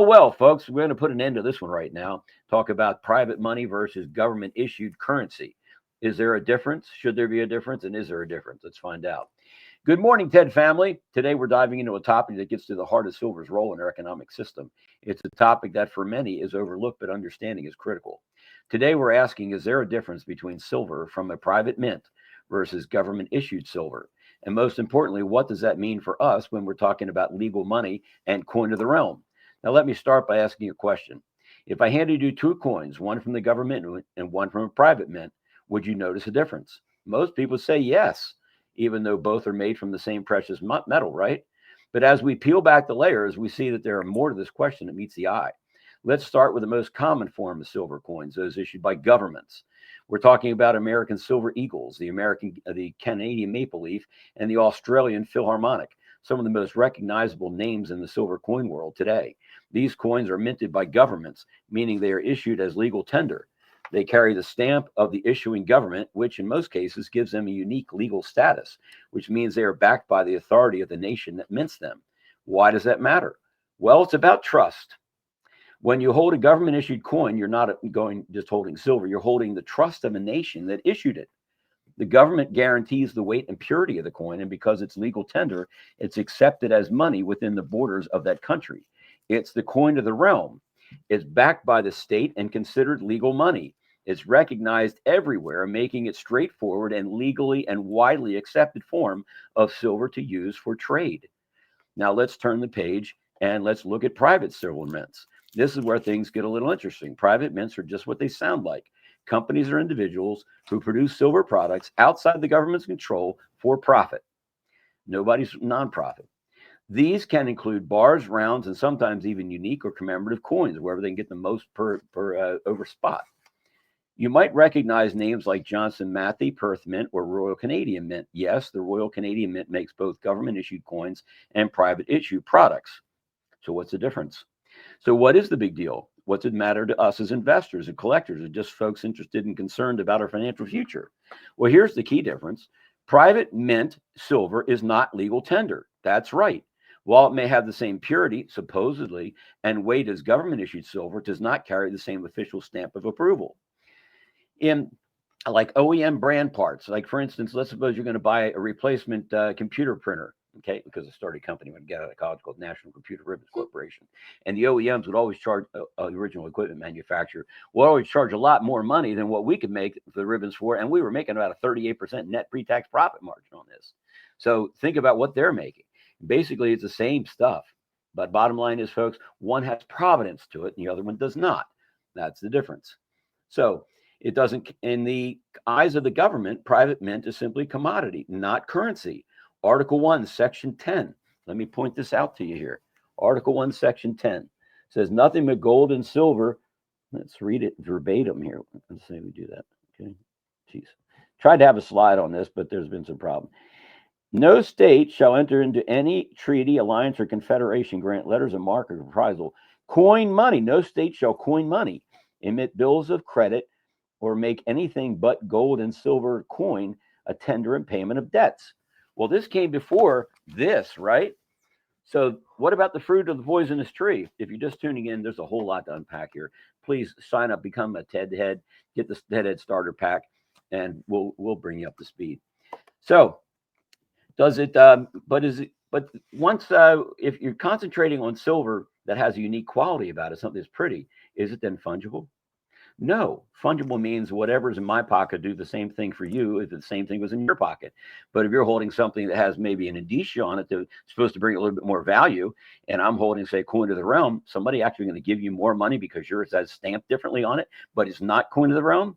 Well, folks, we're going to put an end to this one right now. Talk about private money versus government issued currency. Is there a difference? Should there be a difference? And is there a difference? Let's find out. Good morning, TED family. Today we're diving into a topic that gets to the heart of silver's role in our economic system. It's a topic that for many is overlooked, but understanding is critical. Today we're asking, is there a difference between silver from a private mint versus government issued silver? And most importantly, what does that mean for us when we're talking about legal money and coin of the realm? Now, let me start by asking you a question. If I handed you two coins, one from the government and one from a private mint, would you notice a difference? Most people say yes, even though both are made from the same precious metal, right? But as we peel back the layers, we see that there are more to this question that meets the eye. Let's start with the most common form of silver coins, those issued by governments. We're talking about American silver eagles, the Canadian maple leaf, and the Australian Philharmonic, some of the most recognizable names in the silver coin world today. These coins are minted by governments, meaning they are issued as legal tender. They carry the stamp of the issuing government, which in most cases gives them a unique legal status, which means they are backed by the authority of the nation that mints them. Why does that matter? Well, it's about trust. When you hold a government issued coin, you're not just holding silver, you're holding the trust of a nation that issued it. The government guarantees the weight and purity of the coin, and because it's legal tender, it's accepted as money within the borders of that country. It's the coin of the realm. It's backed by the state and considered legal money. It's recognized everywhere, making it straightforward and legally and widely accepted form of silver to use for trade. Now let's turn the page and let's look at private silver mints. This is where things get a little interesting. Private mints are just what they sound like. Companies or individuals who produce silver products outside the government's control for profit. Nobody's nonprofit. These can include bars, rounds, and sometimes even unique or commemorative coins, wherever they can get the most per over spot. You might recognize names like Johnson Matthey, Perth Mint, or Royal Canadian Mint. Yes, the Royal Canadian Mint makes both government-issued coins and private-issued products. So what's the difference? So what is the big deal? What's it matter to us as investors and collectors or just folks interested and concerned about our financial future? Well, here's the key difference. Private mint silver is not legal tender. That's right. While it may have the same purity, supposedly, and weight as government-issued silver, it does not carry the same official stamp of approval. In like OEM brand parts, like for instance, let's suppose you're going to buy a replacement computer printer, okay? Because I started a company when I got out of college called National Computer Ribbons Corporation. And the OEMs would always charge, original equipment manufacturer, will always charge a lot more money than what we could make the ribbons for. And we were making about a 38% net pre-tax profit margin on this. So think about what they're making. Basically, it's the same stuff. But bottom line is, folks, one has provenance to it and the other one does not. That's the difference. So it doesn't, in the eyes of the government, private mint is simply commodity, not currency. Article 1, Section 10. Let me point this out to you here. Article 1, Section 10 says nothing but gold and silver. Let's read it verbatim here. Let's say we do that. Okay. Jeez. Tried to have a slide on this, but there's been some problem. No state shall enter into any treaty, alliance, or confederation, grant letters of marque or reprisal, coin money. No state shall coin money, emit bills of credit, or make anything but gold and silver coin a tender and payment of debts. Well, this came before this, right? So what about the fruit of the poisonous tree? If you're just tuning in, there's a whole lot to unpack here. Please sign up, become a TED Head, get the TED Head starter pack, and we'll bring you up to speed. So does it, but once, if you're concentrating on silver that has a unique quality about it, something that's pretty, is it then fungible? No, fungible means whatever's in my pocket do the same thing for you if the same thing was in your pocket. But if you're holding something that has maybe an indicia on it that's supposed to bring a little bit more value, and I'm holding, say, coin of the realm, somebody actually going to give you more money because yours has stamped differently on it, but it's not coin of the realm.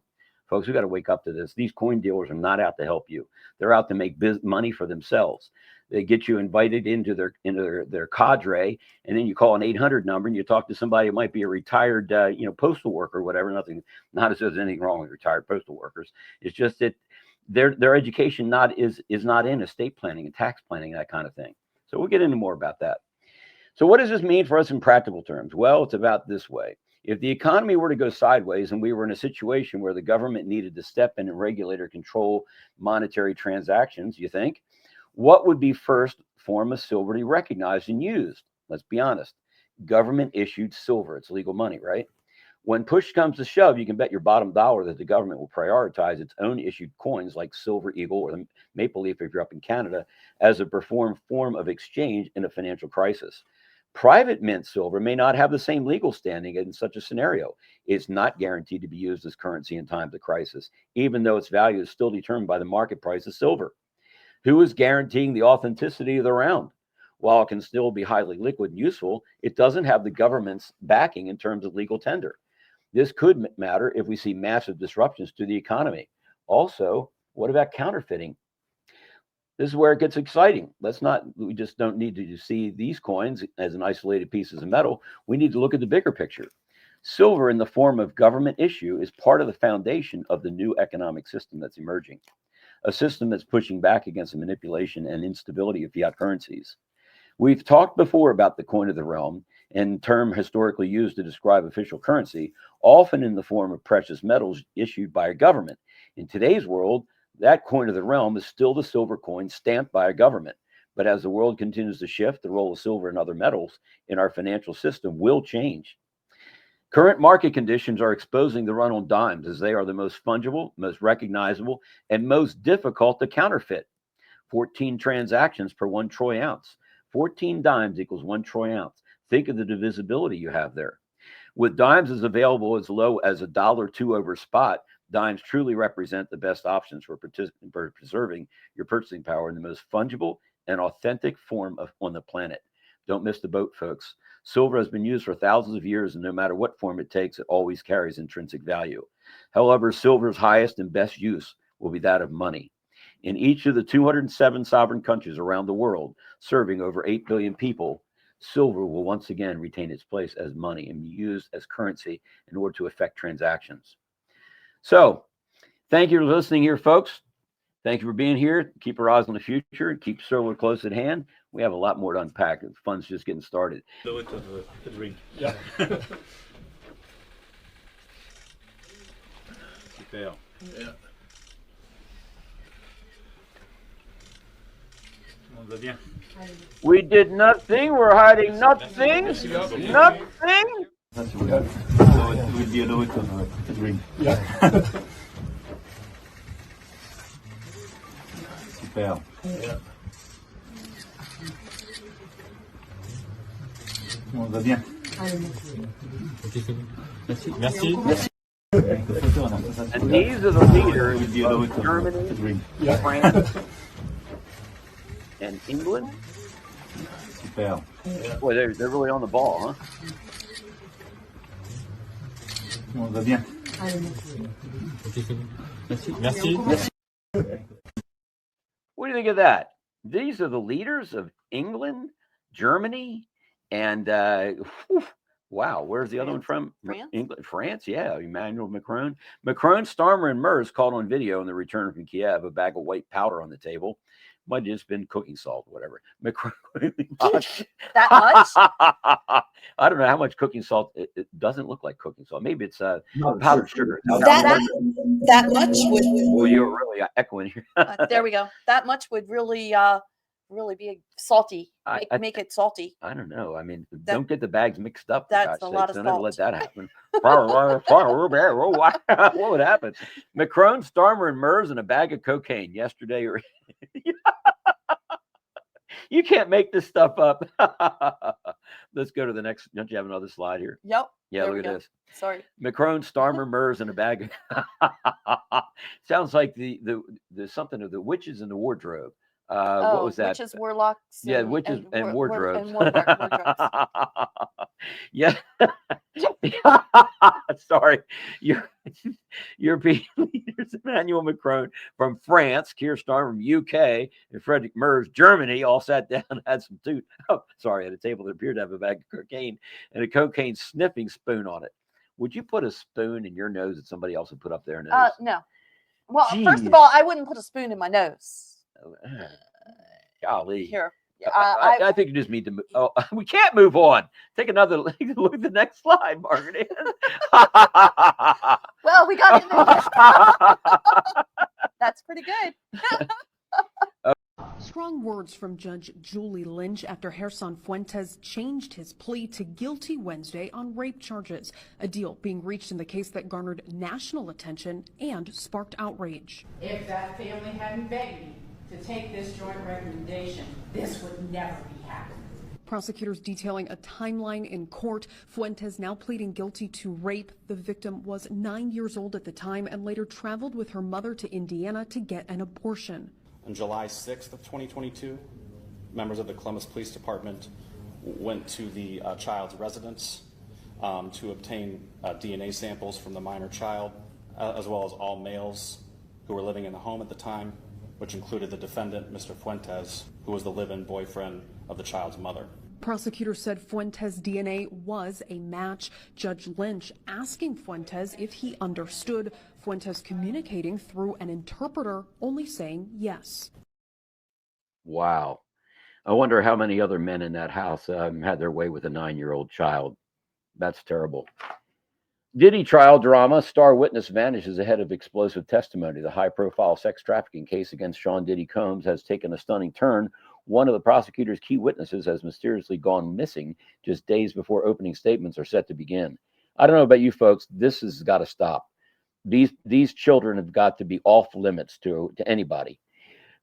Folks, we got to wake up to this. These coin dealers are not out to help you. They're out to make money for themselves. They get you invited into their cadre, and then you call an 800 number and you talk to somebody who might be a retired postal worker or whatever. Not as there's anything wrong with retired postal workers. It's just that their education is not in estate planning and tax planning, that kind of thing. So we'll get into more about that. So what does this mean for us in practical terms? Well, it's about this way. If the economy were to go sideways and we were in a situation where the government needed to step in and regulate or control monetary transactions, you think, what would be first form of silver to be recognized and used? Let's be honest. Government issued silver. It's legal money, right? When push comes to shove, you can bet your bottom dollar that the government will prioritize its own issued coins like Silver Eagle or the Maple Leaf if you're up in Canada as a form of exchange in a financial crisis. Private mint silver may not have the same legal standing in such a scenario. It's not guaranteed to be used as currency in times of crisis, even though its value is still determined by the market price of silver. Who is guaranteeing the authenticity of the round? While it can still be highly liquid and useful, it doesn't have the government's backing in terms of legal tender. This could matter if we see massive disruptions to the economy. Also, what about counterfeiting? This is where it gets exciting. We just don't need to see these coins as an isolated pieces of metal. We need to look at the bigger picture. Silver in the form of government issue is part of the foundation of the new economic system that's emerging, a system that's pushing back against the manipulation and instability of fiat currencies. We've talked before about the coin of the realm, and term historically used to describe official currency, often in the form of precious metals issued by a government. In today's world, that coin of the realm is still the silver coin stamped by a government. But as the world continues to shift, the role of silver and other metals in our financial system will change. Current market conditions are exposing the run on dimes as they are the most fungible, most recognizable, and most difficult to counterfeit. 14 transactions per 1 troy ounce. 14 dimes equals 1 troy ounce. Think of the divisibility you have there. With dimes as available as low as $1.02 over spot, dimes truly represent the best options for preserving your purchasing power in the most fungible and authentic form on the planet. Don't miss the boat, folks. Silver has been used for thousands of years, and no matter what form it takes, it always carries intrinsic value. However, silver's highest and best use will be that of money. In each of the 207 sovereign countries around the world, serving over 8 billion people, silver will once again retain its place as money and be used as currency in order to effect transactions. So, thank you for listening here, folks. Thank you for being here. Keep our eyes on the future and keep silver close at hand. We have a lot more to unpack. The fun's just getting started. The drink. Yeah. Super. Yeah. We did nothing. We're hiding nothing. Nothing. That's what so it will be a little bit of a drink. Yeah. Super. Yeah. On va bien. Merci. Merci. Merci. And these are the leaders of Germany, France, and England. Super. Boy, they're really on the ball, huh? On va bien. Merci. Merci. Merci. What do you think of that? These are the leaders of England, Germany, and wow, where's the other one from? France? England, France, yeah, Emmanuel Macron. Macron, Starmer, and Merz caught on video in the return from Kiev, a bag of white powder on the table. Might have just been cooking salt, whatever. Macron, That much? I don't know how much cooking salt. It doesn't look like cooking salt. Maybe it's powdered sugar. That much would. Well, you're really echoing here. There we go. That much would really be salty. Make it salty. I don't know. I mean, don't get the bags mixed up. That's a lot of Don't salt. ever let that happen. What would happen? Macron, Starmer, and Merz and a bag of cocaine yesterday. You can't make this stuff up. Let's go to the next. Don't you have another slide here? Yep. Yeah, look at this. Sorry. Macron, Starmer, Merz, and a bag of sounds like the something of the witches in the wardrobe. What was that? Witches, warlocks. Yeah, witches and wardrobes. Wardrobes. Yeah. Sorry. European leaders, Emmanuel Macron from France, Keir Starmer from UK, and Frederick Merz, Germany, all sat down and had some at a table that appeared to have a bag of cocaine and a cocaine sniffing spoon on it. Would you put a spoon in your nose that somebody else would put up their nose? No. Well, Jeez. first of all, I wouldn't put a spoon in my nose. Golly. Here. I think you just need to move. Oh, we can't move on. Take another look at the next slide, Margaret. Well, we got in there. That's pretty good. Strong words from Judge Julie Lynch after Gerson Fuentes changed his plea to guilty Wednesday on rape charges, a deal being reached in the case that garnered national attention and sparked outrage. If that family hadn't begged me to take this joint recommendation, this would never be happening. Prosecutors detailing a timeline in court. Fuentes now pleading guilty to rape. The victim was 9 years old at the time and later traveled with her mother to Indiana to get an abortion. On July 6th of 2022, members of the Columbus Police Department went to the child's residence to obtain DNA samples from the minor child, as well as all males who were living in the home at the time, which included the defendant, Mr. Fuentes, who was the live-in boyfriend of the child's mother. Prosecutors said Fuentes' DNA was a match. Judge Lynch asking Fuentes if he understood. Fuentes communicating through an interpreter, only saying yes. Wow. I wonder how many other men in that house had their way with a 9-year-old child. That's terrible. Diddy trial drama. Star witness vanishes ahead of explosive testimony. The high-profile sex trafficking case against Sean Diddy Combs has taken a stunning turn. One of the prosecutor's key witnesses has mysteriously gone missing just days before opening statements are set to begin. I don't know about you folks. This has got to stop. These children have got to be off limits to anybody.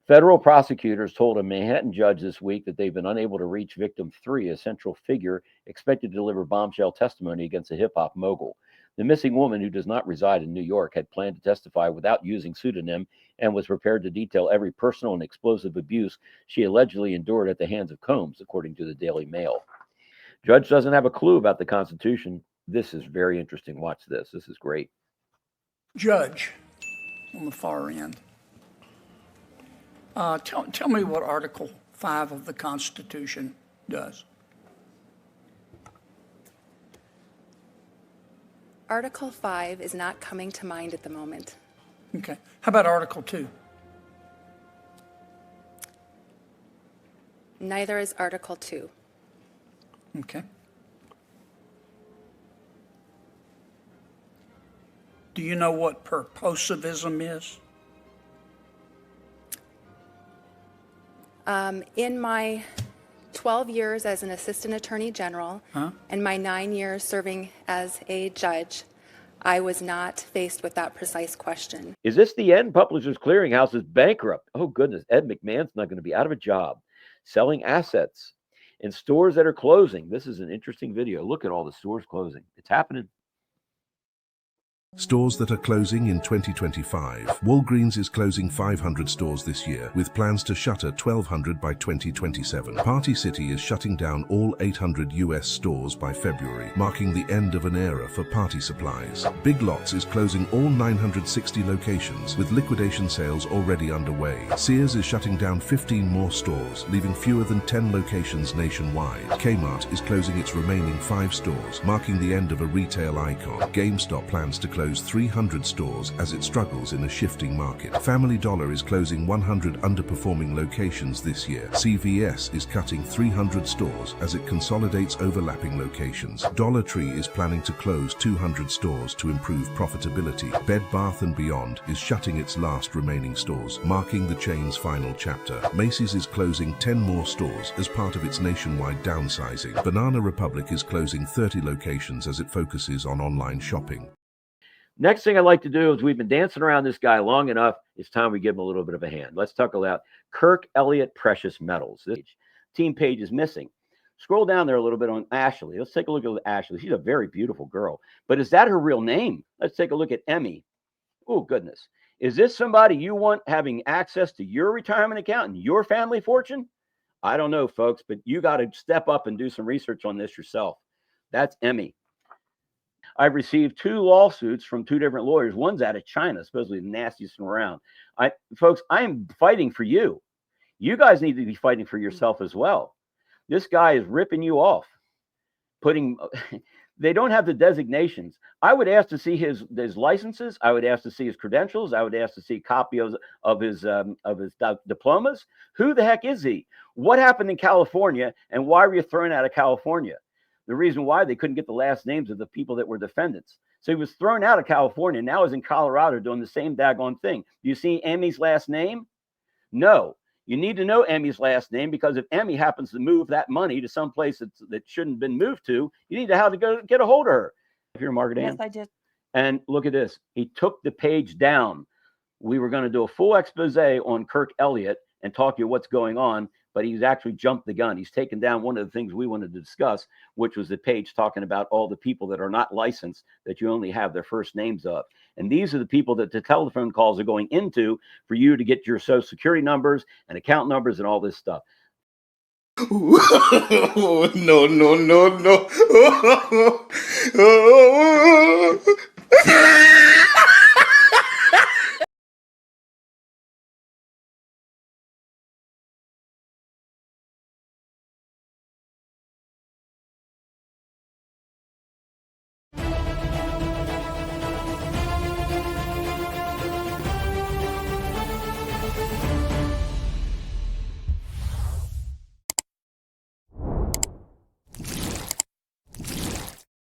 Federal prosecutors told a Manhattan judge this week that they've been unable to reach victim 3, a central figure expected to deliver bombshell testimony against a hip-hop mogul. The missing woman, who does not reside in New York, had planned to testify without using pseudonym and was prepared to detail every personal and explosive abuse she allegedly endured at the hands of Combs, according to the Daily Mail. Judge doesn't have a clue about the Constitution. This is very interesting. Watch this. This is great. Judge on the far end. Tell me what Article 5 of the Constitution does. Article 5 is not coming to mind at the moment. Okay. How about Article 2? Neither is Article 2. Okay. Do you know what purposivism is? In my 12 years as an assistant attorney general and my 9 years serving as a judge, I was not faced with that precise question. Is this the end? Publishers Clearinghouse is bankrupt. Oh, goodness. Ed McMahon's not going to be out of a job. Selling assets in stores that are closing. This is an interesting video. Look at all the stores closing. It's happening. Stores that are closing in 2025. Walgreens is closing 500 stores this year, with plans to shutter 1,200 by 2027. Party City is shutting down all 800 US stores by February, marking the end of an era for party supplies. Big Lots is closing all 960 locations, with liquidation sales already underway. Sears is shutting down 15 more stores, leaving fewer than 10 locations nationwide. Kmart is closing its remaining 5 stores, marking the end of a retail icon. GameStop plans to close 300 stores as it struggles in a shifting market. Family Dollar is closing 100 underperforming locations this year. CVS is cutting 300 stores as it consolidates overlapping locations. Dollar Tree is planning to close 200 stores to improve profitability. Bed Bath & Beyond is shutting its last remaining stores, marking the chain's final chapter. Macy's is closing 10 more stores as part of its nationwide downsizing. Banana Republic is closing 30 locations as it focuses on online shopping. Next thing I'd like to do is, we've been dancing around this guy long enough. It's time we give him a little bit of a hand. Let's talk about Kirk Elliott Precious Metals. This team page is missing. Scroll down there a little bit on Ashley. Let's take a look at Ashley. She's a very beautiful girl. But is that her real name? Let's take a look at Emmy. Oh, goodness. Is this somebody you want having access to your retirement account and your family fortune? I don't know, folks, but you got to step up and do some research on this yourself. That's Emmy. I've received 2 lawsuits from 2 different lawyers. One's out of China, supposedly the nastiest one around. Folks, I am fighting for you. You guys need to be fighting for yourself as well. This guy is ripping you off. putting, they don't have the designations. I would ask to see his licenses. I would ask to see his credentials. I would ask to see a copy of his diplomas. Who the heck is he? What happened in California, and why were you thrown out of California? The reason why, they couldn't get the last names of the people that were defendants. So he was thrown out of California. Now he's in Colorado doing the same daggone thing. Do you see Emmy's last name? No. You need to know Emmy's last name, because if Emmy happens to move that money to some place that shouldn't have been moved to, you need to have to go get a hold of her. If you're Margaret Ann. Yes, I did. And look at this. He took the page down. We were going to do a full expose on Kirk Elliott and talk to you what's going on, but he's actually jumped the gun. He's taken down one of the things we wanted to discuss, which was the page talking about all the people that are not licensed, that you only have their first names of. And these are the people that the telephone calls are going into for you to get your social security numbers and account numbers and all this stuff. No, no, no, no.